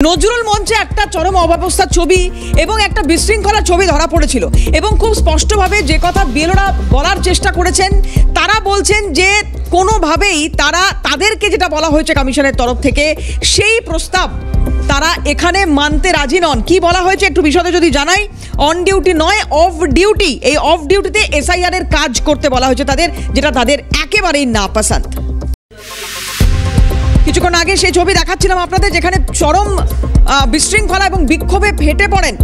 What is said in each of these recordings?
নজরুল মঞ্চে একটা চরম অব্যবস্থার ছবি এবং একটা বিশৃঙ্খলা ছবি ধরা পড়েছিল এবং খুব স্পষ্টভাবে যে কথা বিএলওরা বলার চেষ্টা করেছেন, তারা বলছেন যে কোনোভাবেই তাদেরকে যেটা বলা হয়েছে কমিশনের তরফ থেকে সেই প্রস্তাব তারা এখানে মানতে রাজি নন। কি বলা হয়েছে একটু বিশদে যদি জানাই। অন ডিউটি নয়, অফ ডিউটি। এই অফ ডিউটিতে এসআইআর এর কাজ করতে বলা হয়েছে তাদের, যেটা তাদের একেবারেই নাপসন্দ। কিছুক্ষণ আগে সেই ছবি দেখাচ্ছিলাম আপনাদের, যেখানে চরম বিশৃঙ্খলা এবং বিক্ষোভে ফেটে পড়েন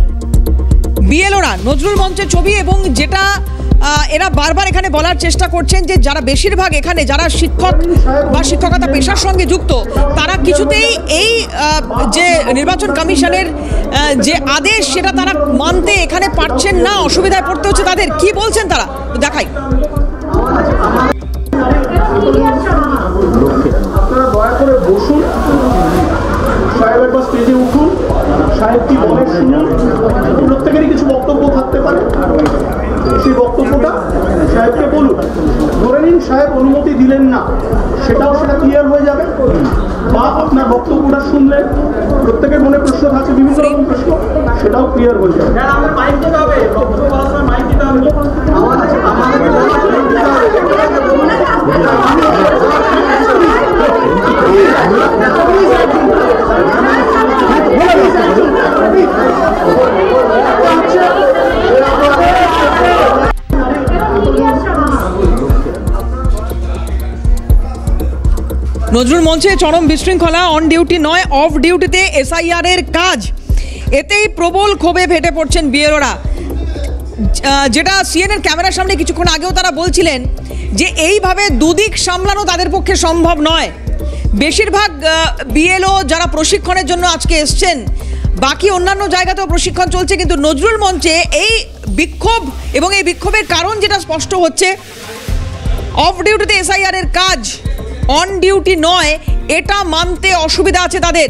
বিএলওরা। নজরুল মঞ্চের ছবি, এবং যেটা এরা বারবার এখানে বলার চেষ্টা করছেন যে যারা বেশিরভাগ এখানে যারা শিক্ষক বা শিক্ষকতা পেশার সঙ্গে যুক্ত, তারা কিছুতেই এই যে নির্বাচন কমিশনের যে আদেশ সেটা তারা মানতে এখানে পারছেন না, অসুবিধায় পড়তে হচ্ছে তাদের। কি বলছেন তারা দেখাই। আপনারা দয়া করে বসুন, সাহেবের বা স্টেজে উঠুন, সাহেব কি বলে শুনুন। প্রত্যেকেরই কিছু বক্তব্য থাকতে পারে, সেই বক্তব্যটা সাহেবকে বলুন। ধরে নিন সাহেব অনুমতি দিলেন না, সেটা ক্লিয়ার হয়ে যাবে। বা আপনার বক্তব্যটা শুনলেন, প্রত্যেকের মনে প্রশ্ন থাকছে, বিভিন্ন রকম প্রশ্ন, সেটাও ক্লিয়ার হয়ে যাবে। মাইক দিতে হবে, বক্তব্য বলার সময় মাইক দিতে হবে। নজরুল মঞ্চে চরম বিশৃঙ্খলা, অন ডিউটি নয় অফ ডিউটিতে এসআইআর এর কাজ, এতেই প্রবল ক্ষোভে ফেটে পড়ছেন বিএলওরা। যেটা সিএনএর ক্যামেরার সামনে কিছুক্ষণ আগেও তারা বলছিলেন যে এইভাবে দুদিক সামলানো তাদের পক্ষে সম্ভব নয়। বেশিরভাগ বিএলও যারা প্রশিক্ষণের জন্য আজকে এসছেন, বাকি অন্যান্য জায়গাতেও প্রশিক্ষণ চলছে, কিন্তু নজরুল মঞ্চে এই বিক্ষোভ এবং এই বিক্ষোভের কারণ যেটা স্পষ্ট হচ্ছে, অফ ডিউটিতে এসআইআর এর কাজ, অন ডিউটি নয়, এটা মানতে অসুবিধা আছে তাদের।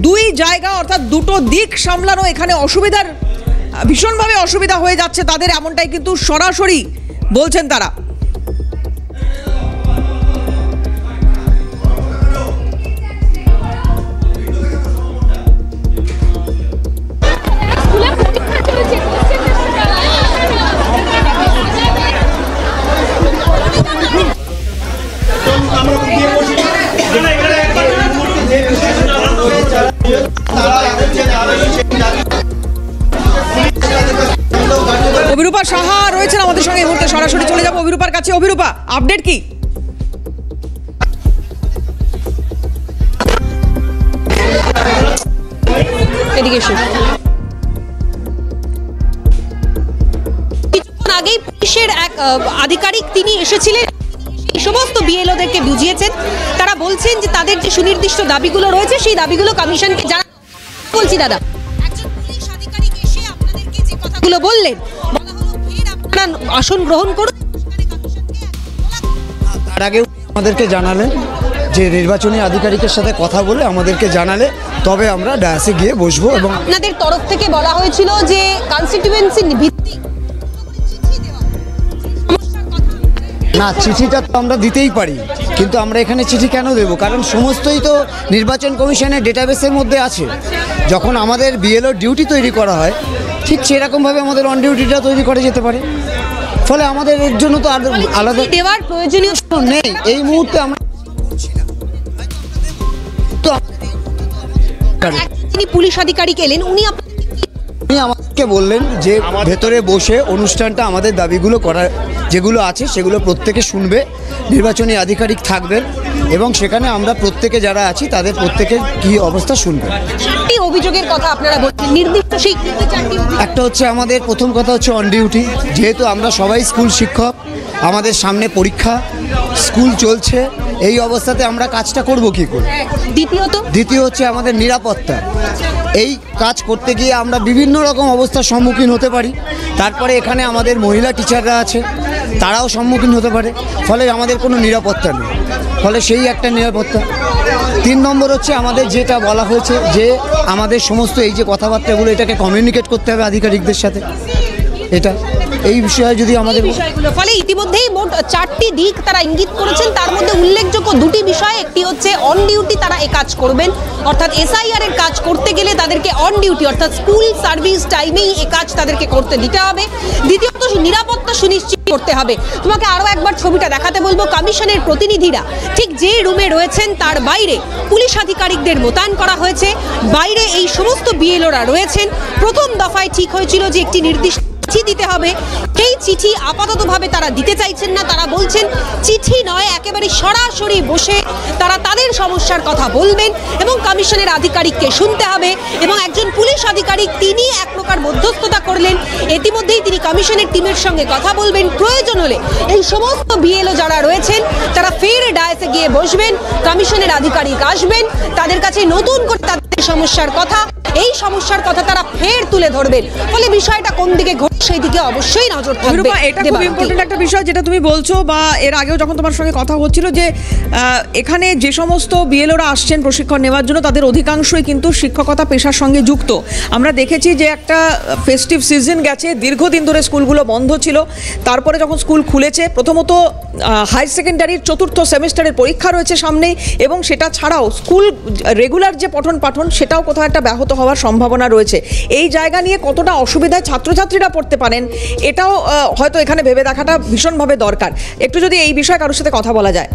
দুই জায়গা অর্থাৎ দুটো দিক সামলানো এখানে অসুবিধার, ভীষণভাবে অসুবিধা হয়ে যাচ্ছে তাদের, এমনটাই কিন্তু সরাসরি বলছেন তারা। অভিরূপা সাহা রয়েছেন আমাদের সঙ্গে এই মুহূর্তে, সরাসরি চলে যাবো অভিরূপার কাছে। অভিরূপা, আপডেট কি? কিছুক্ষণ আগেই পুলিশের এক আধিকারিক তিনি এসেছিলেন, সমস্ত বিএলওদেরকে বুঝিয়েছেন। তারা বলছেন যে তাদের যে সুনির্দিষ্ট দাবিগুলো রয়েছে সেই দাবিগুলো কমিশনকে জানা। বলছি দাদা, একজন পুলিশ আধিকারিক এসে আপনাদেরকে যে কথাগুলো বললেন, বলা হলো ফের আপনারা আসন গ্রহণ করুন। তার আগে আমাদেরকে জানালেন যে নির্বাচনী আধিকারিকের সাথে কথা বলে আমাদেরকে জানালে তবে আমরা ডায়াসে গিয়ে বসবো। এবং আপনাদের তরফ থেকে বলা হয়েছিল যে কনস্টিটিউয়েন্সি ভিত্তিক না, চিঠিটা তো আমরা দিতেই পারি, কিন্তু আমরা এখানে চিঠি কেন দেব? কারণ সমস্তই তো নির্বাচন কমিশনের ডেটাবেসের মধ্যে আছে। যখন আমাদের বিএলও ডিউটি তৈরি করা হয়, ঠিক সেরকমভাবে আমাদের অন ডিউটিটা তৈরি করা যেতে পারে। ফলে আমাদের এর জন্য তো আলাদা দেওয়ার প্রয়োজনীয় নেই এই মুহূর্তে। আমরা তিনি পুলিশ আধিকারিক এলেন, উনি আমাকে বললেন যে ভেতরে বসে অনুষ্ঠানটা আমাদের দাবিগুলো করার যেগুলো আছে সেগুলো প্রত্যেকে শুনবে, নির্বাচনী আধিকারিক থাকবেন এবং সেখানে আমরা প্রত্যেকে যারা আছি তাদের প্রত্যেকের কী অবস্থা শুনবেন। চারটি অভিযোগের কথা আপনারা বলছেন, নির্দিষ্ট সেই চারটি। একটা হচ্ছে আমাদের প্রথম কথা হচ্ছে অন ডিউটি, যেহেতু আমরা সবাই স্কুল শিক্ষক, আমাদের সামনে পরীক্ষা, স্কুল চলছে, এই অবস্থাতে আমরা কাজটা করব কী করে। দ্বিতীয় হচ্ছে আমাদের নিরাপত্তা। এই কাজ করতে গিয়ে আমরা বিভিন্ন রকম অবস্থার সম্মুখীন হতে পারি। তারপরে এখানে আমাদের মহিলা টিচাররা আছে, তারাও সম্মুখীন হতে পারে, ফলে আমাদের কোনো নিরাপত্তা নেই, ফলে সেই একটা নিরাপত্তা। 3 নম্বর হচ্ছে আমাদের যেটা বলা হয়েছে যে আমাদের সমস্ত এই যে কথাবার্তাগুলো, এটাকে কমিউনিকেট করতে হবে আধিকারিকদের সাথে, এটা এই বিষয়ে যদি আমাদের বিষয়গুলো ফলে ইতিমধ্যেই মোট 4টি দিক তারা ইঙ্গিত করেছেন, তার মধ্যে উল্লেখযোগ্য 2টি বিষয়। একটি হচ্ছে অন ডিউটি তারা এই কাজ করবেন, অর্থাৎ এসআইআর এর কাজ করতে গেলে তাদেরকে অন ডিউটি অর্থাৎ স্কুল সার্ভিস টাইমেই এই কাজ তাদেরকে করতে দিতে হবে। দ্বিতীয়ত নিরাপত্তা সুনিশ্চিত করতে হবে। তোমাকে আরো একবার ছবিটা দেখাতে বলবো। কমিশনের প্রতিনিধিরা ঠিক যে রুমে রয়েছেন তার বাইরে পুলিশ আধিকারিকদের মোতায়েন করা হয়েছে। বাইরে এই সমস্ত বিএলওরা রয়েছেন। প্রথম দফায় ঠিক হয়েছিল যে একটি নির্দিষ্ট চিঠি দিতে হবে, সেই চিঠি আপাততভাবে তারা দিতে চাইছেন না। তারা বলছেন চিঠি নয়, একেবারে সরাসরি বসে তারা তাদের সমস্যার কথা বলবেন এবং কমিশনের আধিকারিককে শুনতে হবে। এবং একজন পুলিশ আধিকারিক তিনি এক প্রকার মধ্যস্থতা করলেন। ইতিমধ্যেই তিনি কমিশনের টিমের সঙ্গে কথা বলবেন। প্রয়োজন হলে এই সমস্ত বিএলও যারা রয়েছেন তারা ফের ডায়েসে গিয়ে বসবেন, কমিশনের আধিকারিক আসবেন, তাদের কাছে নতুন করে তাদের সমস্যার কথা, এই সমস্যার কথা তারা ফের তুলে ধরবেন। ফলে বিষয়টা কোন দিকে ঘটছে সেই দিকে অবশ্যই নজর থাকবে। এটা খুব ইম্পর্টেন্ট একটা বিষয় যেটা তুমি বলছো, বা এর আগেও যখন তোমার সঙ্গে কথা হচ্ছিল যে এখানে যে সমস্ত বিএলওরা আসছেন প্রশিক্ষণ নেওয়ার জন্য তাদের অধিকাংশই কিন্তু শিক্ষকতা পেশার সঙ্গে যুক্ত। আমরা দেখেছি যে একটা ফেস্টিভ সিজন গেছে, দীর্ঘদিন ধরে স্কুলগুলো বন্ধ ছিল, তারপরে যখন স্কুল খুলেছে, প্রথমত হায়ার সেকেন্ডারির 4র্থ সেমিস্টারের পরীক্ষা রয়েছে সামনেই, এবং সেটা ছাড়াও স্কুল রেগুলার যে পঠন পাঠন সেটাও কোথাও একটা ব্যাহত হওয়ার সম্ভাবনা রয়েছে। এই জায়গা নিয়ে কতটা অসুবিধায় ছাত্রছাত্রীরা পড়তে পারেন এটাও হয়তো এখানে ভেবে দেখাটা ভীষণভাবে দরকার। একটু যদি এই বিষয়ে কারোর সাথে কথা বলা যায়।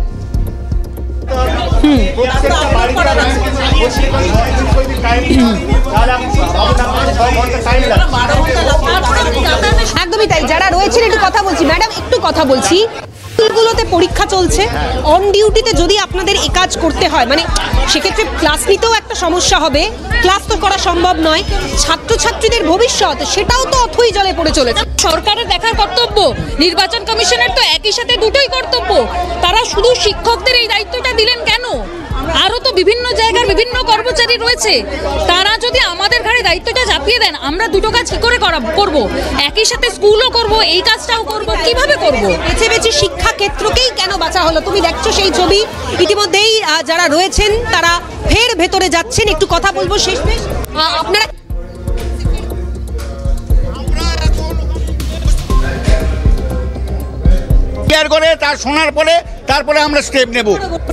একদমই তাই, যারা রয়েছেন একটু কথা বলছি। ম্যাডাম একটু কথা বলছি। স্কুলগুলোতে পরীক্ষা চলছে, অন ডিউটিতে যদি আপনাদের এই কাজ করতে হয়, মানে সেক্ষেত্রে ক্লাস নিতেও একটা সমস্যা হবে, ক্লাস তো করা সম্ভব নয়, ছাত্রছাত্রীদের ভবিষ্যৎ সেটাও তো অথই জলে পড়ে চলেছে। সরকারের দেখার কর্তব্য, নির্বাচন কমিশনের তো একই সাথে দুটোই কর্তব্য। তারা শুধু শিক্ষকদের এই দায়িত্বটা দিলেন কেন? আরও তো বিভিন্ন জায়গার বিভিন্ন কর্মচারী রয়েছে, তারা যদি আমাদের ঘাড়ে দায়িত্বটা চাপিয়ে দেন আমরা দুটো কাজ কি করে করব? একই সাথে স্কুলও করব, এই কাজটাও করব, কিভাবে করব? বেছে বেছে শিক্ষা ক্ষেত্রকেই কেন বাঁচা হলো? তুমি দেখছো সেই ছবি। ইতিমধ্যেই যারা রয়েছেন তারা ফের ভেতরে যাচ্ছেন। একটু কথা বলবো শেষমেশ। আপনারা করে তার শোনার পরে তারপরে আমরা স্টেপ নেব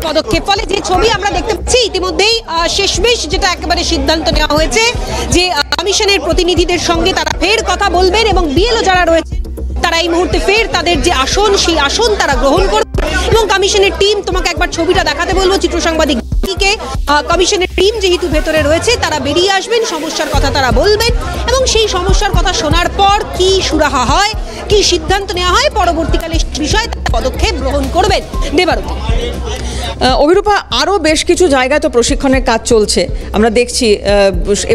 পদক্ষেপ। ফলে যে ছবি আমরা দেখতে পাচ্ছি ইতিমধ্যেই শেষমেশ যেটা একেবারে সিদ্ধান্ত নেওয়া হয়েছে যে কমিশনের প্রতিনিধিদের সঙ্গে তারা ফের কথা বলবেন এবং বিএলও যারা রয়েছে তারা এই মুহূর্তে ফের তাদের যে আসন সেই আসন তারা গ্রহণ করবে। এবং কমিশনের টিম, তোমাকে একবার ছবিটা দেখাতে বলবো চিত্র সাংবাদিক কমিশনের টিম যেহেতু ভেতরে রয়েছে তারা বেরিয়ে আসবেন, সমস্যার কথা তারা বলবেন এবং সেই সমস্যার কথা শোনার পর কি সুরাহা হয়, কি সিদ্ধান্ত নেওয়া হয়, পরবর্তীকালে বিষয়ে পদক্ষেপ গ্রহণ করবেন। দেবারতী। অভিরূপা, আরও বেশ কিছু জায়গায় তো প্রশিক্ষণের কাজ চলছে আমরা দেখছি,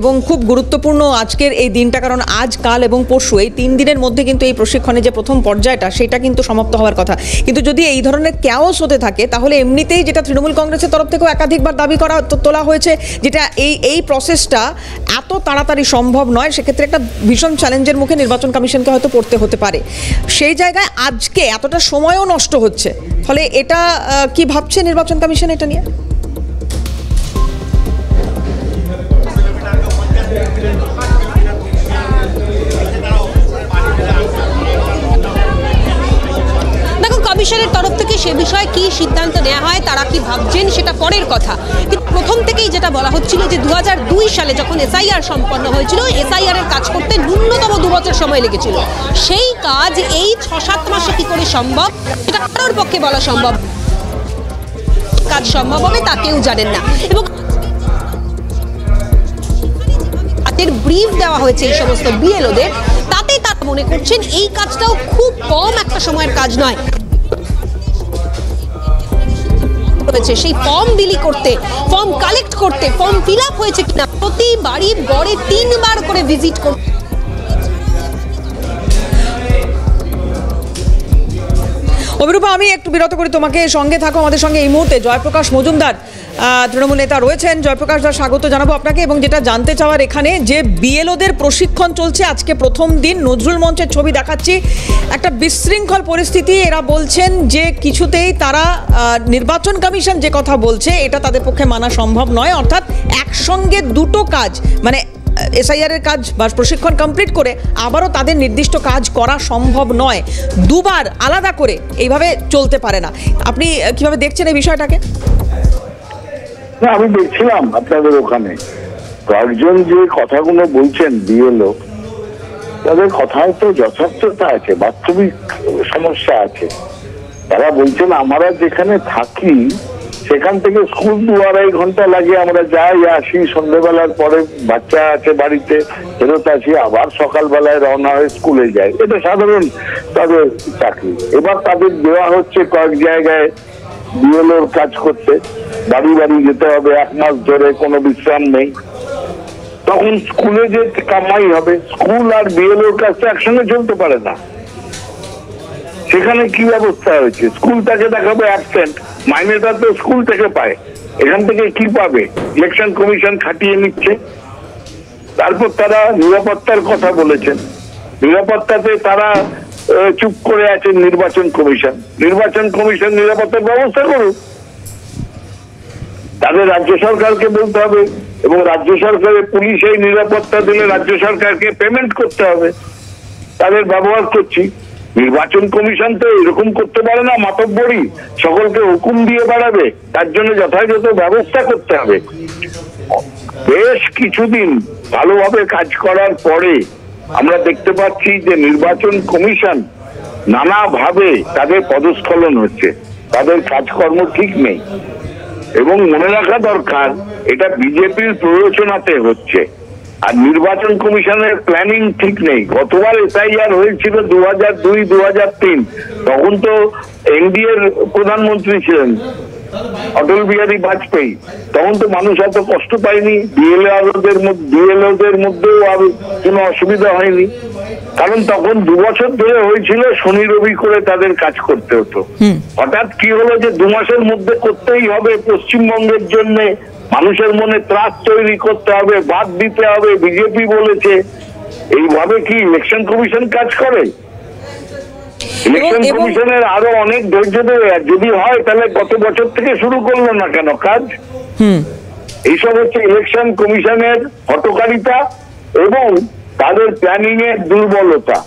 এবং খুব গুরুত্বপূর্ণ আজকের এই দিনটা, কারণ আজ, কাল এবং পরশু এই 3 দিনের মধ্যে কিন্তু এই প্রশিক্ষণের যে প্রথম পর্যায়টা সেটা কিন্তু সমাপ্ত হওয়ার কথা। কিন্তু যদি এই ধরনের ক্যাওস হতে থাকে তাহলে এমনিতেই যেটা তৃণমূল কংগ্রেসের তরফ থেকেও একাধিকবার দাবি করা তোলা হয়েছে, যেটা এই প্রসেসটা এত তাড়াতাড়ি সম্ভব নয়, সেক্ষেত্রে একটা ভীষণ চ্যালেঞ্জের মুখে নির্বাচন কমিশনকে হয়তো পড়তে হতে পারে। সেই জায়গায় আজকে এতটা সময়ও নষ্ট হচ্ছে, ফলে এটা কি ভাবছে নির্বাচন কমিশন এটা নিয়ে? কমিশনের তরফ থেকে সে বিষয়ে কি সিদ্ধান্ত নেওয়া হয়, তারা কি ভাবছেন সেটা পরের কথা। কিন্তু প্রথম থেকেই যেটা বলা হচ্ছিল যে 2002 সালে যখন এসআইআর সম্পন্ন হয়েছিল, এসআইআর এর কাজ করতে ন্যূনতম 2 বছর সময় লেগেছিল। সেই কাজ এই 6-7 মাসে কি করে সম্ভব এটা কারোর পক্ষে বলা সম্ভব, কাজ সম্ভব হবে তা কেউ জানেন না। এবং তাদের ব্রিফ দেওয়া হয়েছে এই সমস্ত বিএলওদের, তাতে তারা মনে করছেন এই কাজটাও খুব কম একটা সময়ের কাজ নয়। সেই ফর্ম বিলি করতে, ফর্ম কালেক্ট করতে, ফর্ম ফিল আপ হয়েছে কিনা প্রতি বাড়ি গড়ে 3 বার করে ভিজিট করতে। অভিরূপা, আমি একটু বিরত করি তোমাকে, সঙ্গে থাকো আমাদের সঙ্গে এই মুহূর্তে জয়প্রকাশ মজুমদার তৃণমূল নেতা রয়েছেন। জয়প্রকাশ দা, স্বাগত জানাবো আপনাকে। এবং যেটা জানতে চাওয়ার এখানে যে বিএলওদের প্রশিক্ষণ চলছে, আজকে প্রথম দিন, নজরুল মঞ্চের ছবি দেখাচ্ছি, একটা বিশৃঙ্খল পরিস্থিতি। এরা বলছেন যে কিছুতেই তারা নির্বাচন কমিশন যে কথা বলছে এটা তাদের পক্ষে মানা সম্ভব নয়, অর্থাৎ একসঙ্গে দুটো কাজ, মানে এসআইআর এর কাজ বা প্রশিক্ষণ কমপ্লিট করে আবারও তাদের নির্দিষ্ট কাজ করা সম্ভব নয়। দুবার আলাদা করে এইভাবে চলতে পারে না। আপনি কিভাবে দেখছেন এই বিষয়টাকে? না, আমি দেখছিলাম আপনাদের ওখানে কয়েকজন যে কথাগুলো বলছেন বিএলও, তাদের কথায় তো যথার্থতা আছে, বাস্তবিক সমস্যা আছে। তারা বলছেন আমরা যেখানে থাকি সেখান থেকে স্কুল 2-2.5 ঘন্টা লাগে, আমরা যাই আসি, সন্ধ্যেবেলার পরে বাচ্চা আছে বাড়িতে, ফেরত আসি, আবার সকালবেলায় রওনা হয়ে স্কুলে যাই। এটা সাধারণ তাদের চাকরি। এবার তাদের দেওয়া হচ্ছে কয়েক জায়গায় বিএলওর কাজ করতে, বাড়ি বাড়ি যেতে হবে 1 মাস ধরে, কোনো বিশ্রাম নেই। তখন স্কুলে যে কামাই হবে, স্কুল আর বিএলওর কাজটা একসঙ্গে চলতে পারে না। সেখানে কি ব্যবস্থা হয়েছে? স্কুল তাকে দেখাবে অ্যাবসেন্ট, মাইনেটা তো স্কুল থেকে পায়, এখান থেকে কি পাবে? ইলেকশন কমিশন খাটিয়ে নিচ্ছে। তারপর তারা নিরাপত্তার কথা বলেছেন, নিরাপত্তাতে তারা চুপ করে আছেন। নির্বাচন কমিশন নিরাপত্তার ব্যবস্থা করুক, তাদের রাজ্য সরকারকে বলতে হবে, এবং রাজ্য সরকারের পুলিশ এই নিরাপত্তা দিলে রাজ্য সরকারকে পেমেন্ট করতে হবে। তাদের ব্যবহার করছি। নির্বাচন কমিশন তো এরকম করতে পারে না, মাতব্বরি সকলকে হুকুম দিয়ে বেড়াবে, তার জন্য যথাযথ ব্যবস্থা করতে হবে। বেশ কিছুদিন ভালোভাবে কাজ করার পরে আমরা দেখতে পাচ্ছি যে নির্বাচন কমিশন নানাভাবে তাদের পদস্খলন হচ্ছে, তাদের কাজকর্ম ঠিক নেই। এবং মনে রাখা দরকার, এটা বিজেপির প্ররোচনাতে হচ্ছে, আর নির্বাচন কমিশনের প্ল্যানিং ঠিক নেই। গতবার এসআইআর হয়েছিল 2002-2003, তখন তো এনডিএর প্রধানমন্ত্রী ছিলেন অটল বিহারী বাজপেয়ী, তখন তো মানুষ এত কষ্ট পায়নি, বিএলওদের মধ্যেও আর কোনো অসুবিধা হয়নি, কারণ তখন 2 বছর ধরে হয়েছিল, শনি রবি করে তাদের কাজ করতে হতো। হঠাৎ কি হলো যে 2 মাসের মধ্যে করতেই হবে, পশ্চিমবঙ্গের জন্য মানুষের মনে ত্রাস তৈরি করতে হবে, বাদ দিতে হবে, বিজেপি বলেছে। এইভাবে কি ইলেকশন কমিশন কাজ করে? ইলেকশন কমিশনের আরো অনেক ধৈর্য দেবে, যদি হয় তাহলে কত বছর থেকে শুরু করলো না কেন কাজ? এইসব হচ্ছে ইলেকশন কমিশনের হটকারিতা এবং তাদের প্ল্যানিং এর দুর্বলতা।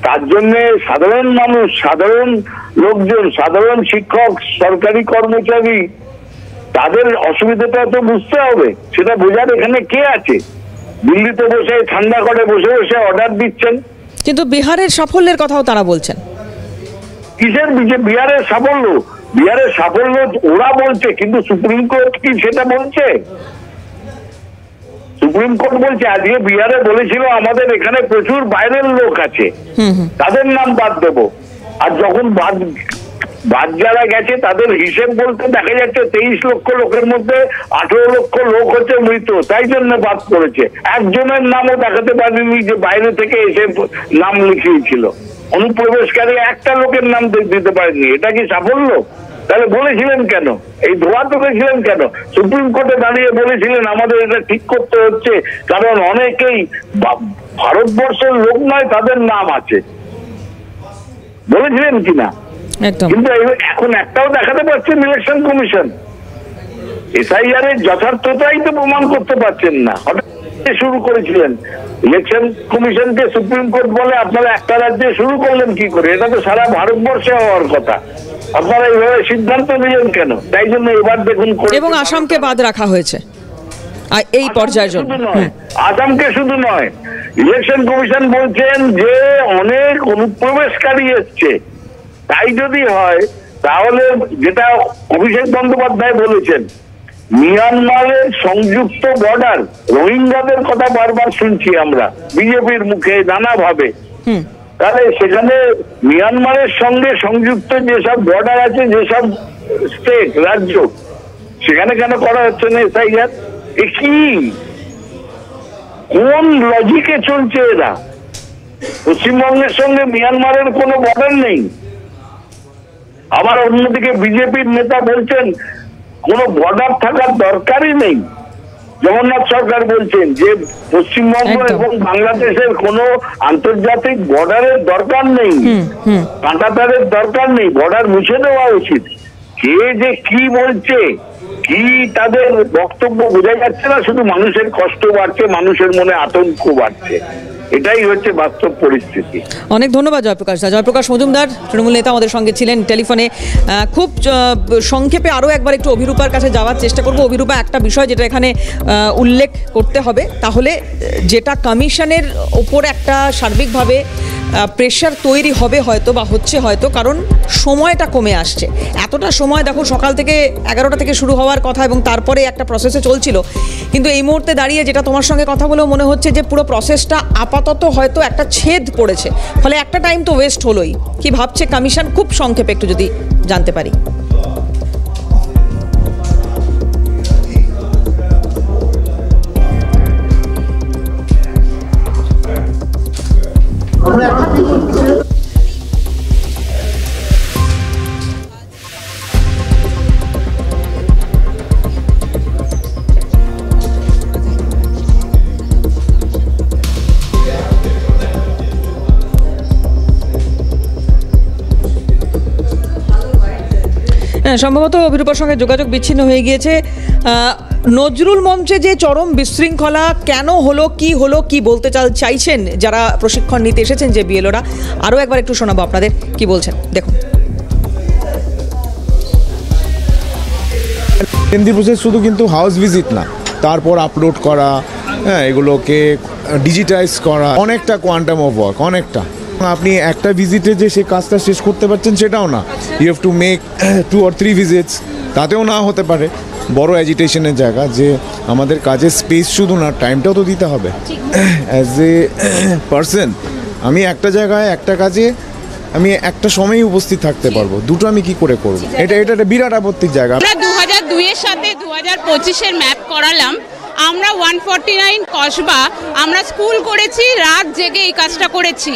তার জন্য সাধারণ মানুষ, সাধারণ লোকজন, সাধারণ শিক্ষক, সরকারি কর্মচারী, তাদের অসুবিধাটা তো বুঝতে হবে। সেটা বোঝার এখানে কে আছে? দিল্লিতে বসে ঠান্ডা করে বসে বসে অর্ডার দিচ্ছেন। কিন্তু বিহারের সাফল্যের কথাও তারা বলছেন। কিসের বিহারের সাফল্য? বিহারের সাফল্য ওরা বলছে, কিন্তু সুপ্রিম কোর্ট কি সেটা বলছে? সুপ্রিম কোর্ট বলছে আজকে বিহারে বলেছিল আমাদের এখানে প্রচুর বাইরের লোক আছে, তাদের নাম বাদ দেবো। আর যখন বাদ যারা গেছে তাদের হিসেব বলতে দেখা যাচ্ছে 23 লক্ষ লোকের মধ্যে 18 লক্ষ লোক হচ্ছে মৃত, তাই জন্য বাদ পড়েছে। একজনের নামও দেখাতে পারেনি যে বাইরে থেকে এসে নাম লিখিয়েছিল। অনুপ্রবেশকারী একটা লোকের নাম দিতে পারেনি। এটা কি সাফল্য? তাহলে বলেছিলেন কেন? এই ধোয়া তুলেছিলেন কেন? সুপ্রিম কোর্টে দাঁড়িয়ে বলেছিলেন আমাদের এটা ঠিক করতে হচ্ছে, কারণ অনেকেই ভারতবর্ষের লোক নয়, তাদের নাম আছে, বলেছিলেন কিনা? কিন্তু এখন একটাও দেখাতে পারছেন ইলেকশন কমিশন। এসআইআর এর যথার্থতাই তো প্রমাণ করতে পারছেন না। হঠাৎ শুরু করেছিলেন ইলেকশন কমিশনকে সুপ্রিম কোর্ট বলে আপনারা একটা রাজ্যে শুরু করলেন কি করে? এটা তো সারা ভারতবর্ষে হওয়ার কথা, আপনারা এইভাবে সিদ্ধান্ত নিলেন কেন? তাই জন্য এবার দেখুন, এবং আসামকে বাদ রাখা হয়েছে এই পর্যায়ের জন্য। আসামকে শুধু নয়, ইলেকশন কমিশন বলছেন যে অনেক অনুপ্রবেশকারী এসছে। তাই যদি হয় তাহলে যেটা অভিষেক বন্দ্যোপাধ্যায় বলেছেন, মিয়ানমারের সংযুক্ত বর্ডার, রোহিঙ্গাদের কথা বারবার শুনছি আমরা বিজেপির মুখে নানাভাবে, তাহলে সেখানে মিয়ানমারের সঙ্গে সংযুক্ত যেসব বর্ডার আছে, যেসব স্টেট, রাজ্য, সেখানে কেন করা হচ্ছে না এসআইআর? কি কোন লজিকে চলছে এরা? পশ্চিমবঙ্গের সঙ্গে মিয়ানমারের কোনো বর্ডার নেই। আবার অন্যদিকে বিজেপির নেতা বলছেন কোনো বর্ডার থাকার দরকারই নেই। জগন্নাথ সরকার বলছেন যে পশ্চিমবঙ্গ এবং বাংলাদেশের কোনো আন্তর্জাতিক বর্ডারের দরকার নেই, কাঁটাতারের দরকার নেই, বর্ডার মুছে দেওয়া উচিত। কে যে কি বলছে, কি তাদের বক্তব্য বোঝা যাচ্ছে না, শুধু মানুষের কষ্ট বাড়ছে, মানুষের মনে আতঙ্ক বাড়ছে, এটাই হচ্ছে বাস্তব পরিস্থিতি। অনেক ধন্যবাদ জয়প্রকাশ দা। জয়প্রকাশ মজুমদার তৃণমূল নেতা আমাদের সঙ্গে ছিলেন টেলিফোনে। খুব সংক্ষেপে আরও একবার একটু অভিরূপার কাছে যাওয়ার চেষ্টা করব। অভিরূপা, একটা বিষয় যেটা এখানে উল্লেখ করতে হবে, তাহলে যেটা কমিশনের ওপর একটা সার্বিকভাবে প্রেশার তৈরি হবে হয়তো বা হচ্ছে হয়তো, কারণ সময়টা কমে আসছে। এতটা সময় দেখো, সকাল থেকে 11টা থেকে শুরু হওয়ার কথা এবং তারপরে একটা প্রসেসে চলছিল, কিন্তু এই মুহূর্তে দাঁড়িয়ে যেটা তোমার সঙ্গে কথা বলেও মনে হচ্ছে যে পুরো প্রসেসটা আপাতত হয়তো একটা ছেদ পড়েছে, ফলে একটা টাইম তো ওয়েস্ট হলোই। কি ভাবছে কমিশন, খুব সংক্ষেপে একটু যদি জানতে পারি। সম্ভবত অভিরূপার সঙ্গে যোগাযোগ বিচ্ছিন্ন হয়ে গিয়েছে। নজরুল মঞ্চে যে চরম বিশৃঙ্খলা কেন হলো, কি বলতে চাইছেন যারা প্রশিক্ষণ নিতে এসেছেন যে বিএলওরা, আরও একবার একটু শোনাবো আপনাদের কি বলছেন, দেখুন। হিন্দি প্রসেস শুধু কিন্তু হাউস ভিজিট না, তারপর আপলোড করা, হ্যাঁ, এগুলোকে ডিজিটাইজ করা, অনেকটা কোয়ান্টাম অফ ওয়ার্ক, অনেকটা। আপনি একটা ভিজিটে যে সেই কাজটা শেষ করতে পারছেন সেটাও না, you have to make 2 or 3 visits, তাতেও না হতে পারে। বড় অ্যাজিটেশনের জায়গা যে আমাদের কাজের স্পেস শুধু না, টাইমটাও তো দিতে হবে। অ্যাজ এ পার্সন আমি একটা জায়গায় একটা কাজে আমি একটা সময়ই উপস্থিত থাকতে পারবো, দুটো আমি কি করে করবো? এটা একটা বিরাট আপত্তির জায়গা। আমরা 2002-এর সাথে 2025-এর ম্যাপ করালাম। আমরা 149 কসবা আমরা স্কুল করেছি, রাত জেগে এই কাজটা করেছি।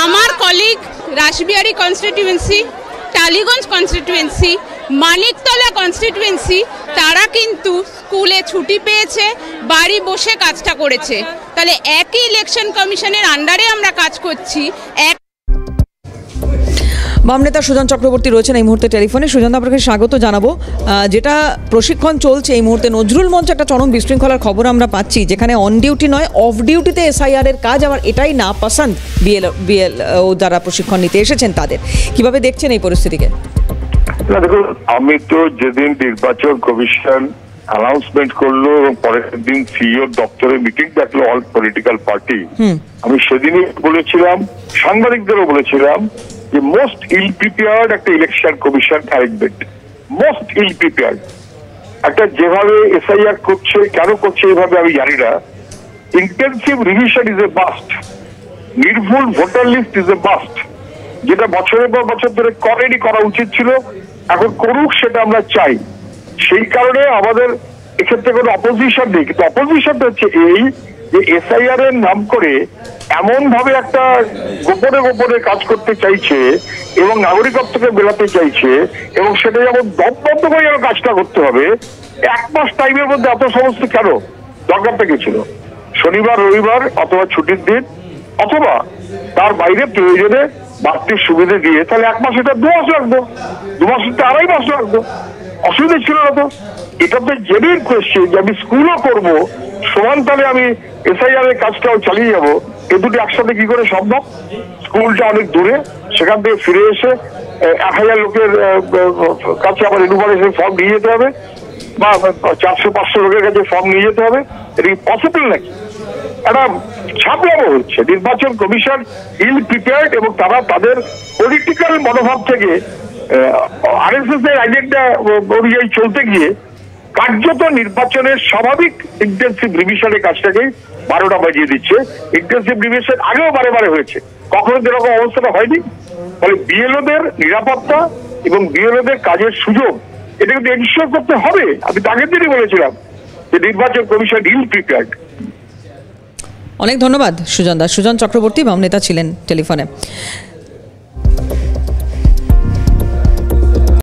আমার colleague Rashbehari constituency, Tollygunge constituency, Maniktala constituency, তারা কিন্তু স্কুলে ছুটি পেয়েছে, বাড়ি বসে কাজটা করেছে। তাহলে একই ইলেকশন কমিশনের আন্ডারে আমরা কাজ করছি। বাম নেতা সুজন চক্রবর্তী রয়েছেন এই মুহূর্তে টেলিফোনে। সুজন, আপনাকে স্বাগত জানাবো। যেটা প্রশিক্ষণ চলছে এই মুহূর্তে, নজরুল মঞ্চে একটা চরম বিশৃঙ্খলার খবর আমরা পাচ্ছি, যেখানে অন ডিউটি নয় অফ ডিউটিতে এসআইআর এর কাজ, আবার এটাই না পছন্দ বিএলও যারা প্রশিক্ষণ নিতে এসেছেন তাদের। কিভাবে দেখছেন এই পরিস্থিতিকে? না দেখুন, আমি তো যেদিন নির্বাচন কমিশন অ্যানাউন্সমেন্ট করলো এবং পরের দিন সিইও দপ্তরে মিটিং ডাকলো অল পলিটিক্যাল পার্টি, আমি সেদিনই বলেছিলাম, সাংবাদিকদেরও বলেছিলাম যে মোস্ট ইল প্রিপেয়ার্ড একটা ইলেকশন কমিশন অ্যারেঞ্জমেন্ট, মোস্ট ইল প্রিপেয়ার্ড একটা, যেভাবে এসআইআর করছে, কেন করছে এভাবে আমি জানি না। Intensive revision is a must, নির্ভুল voter list is a must, যেটা বছরের পর বছর ধরে করা উচিত ছিল, এখন করুক, সেটা আমরা চাই। সেই কারণে আমাদের এক্ষেত্রে কোনো অপোজিশন নেই, কিন্তু অপোজিশনটা হচ্ছে এই যে এসআইআর এর নাম করে এমন ভাবে একটা গোপনে গোপনে কাজ করতে চাইছে এবং নাগরিকত্বকে বেড়াতে চাইছে, এবং সেটা যেমন দমবন্ধ করে যেন কাজটা করতে হবে। 1 মাস টাইমের মধ্যে এত সমস্ত কেন? দরকারটা কি ছিল? শনিবার রবিবার অথবা ছুটির দিন, অথবা তার বাইরে প্রয়োজনে বাড়তির সুবিধা দিয়ে, তাহলে 1 মাস, এটা 2 মাস রাখবো, 2 মাস 2.5 মাস রাখবো, অসুবিধা ছিল না তো। এটা তো জেনুইন কোয়েশ্চেন যে আমি স্কুলও করবো সমান, তাহলে আমি এসআইআর এর কাজটাও চালিয়ে যাবো। এই দুটি একসাথে কি করে সম্ভব? স্কুলটা অনেক দূরে, সেখান থেকে ফিরে এসে 1000 লোকের কাছে আবার এনুমারেশন ফর্ম নিয়ে যেতে হবে, বা 400-500 লোকের কাছে ফর্ম নিয়ে যেতে হবে। এটা কি পসিবল নাকি? একটা ছাপলামো হচ্ছে। নির্বাচন কমিশন ইল প্রিপেয়ার্ড, এবং তারা তাদের পলিটিক্যাল মনোভাব থেকে আরএসএস এর এজেন্ডা অনুযায়ী চলতে গিয়ে কার্যত নির্বাচনের স্বাভাবিক ইন্টেন্সিভ রিভিশনের কাজটাকে 12টা বাজিয়ে দিচ্ছে। ইন্টেন্সিভ রিভিশন আগেও বারে হয়েছে, কখনো এরকম অবস্থাটা হয়নি। ফলে বিএলওদের নিরাপত্তা এবং বিএলওদের কাজের সুযোগ, এটা কিন্তু এনশিওর করতে হবে। আমি আগের দিনই বলেছিলাম যে নির্বাচন কমিশন ইল প্রিপেয়ার্ড। অনেক ধন্যবাদ সুজন দা। সুজন চক্রবর্তী বাম নেতা ছিলেন টেলিফোনে।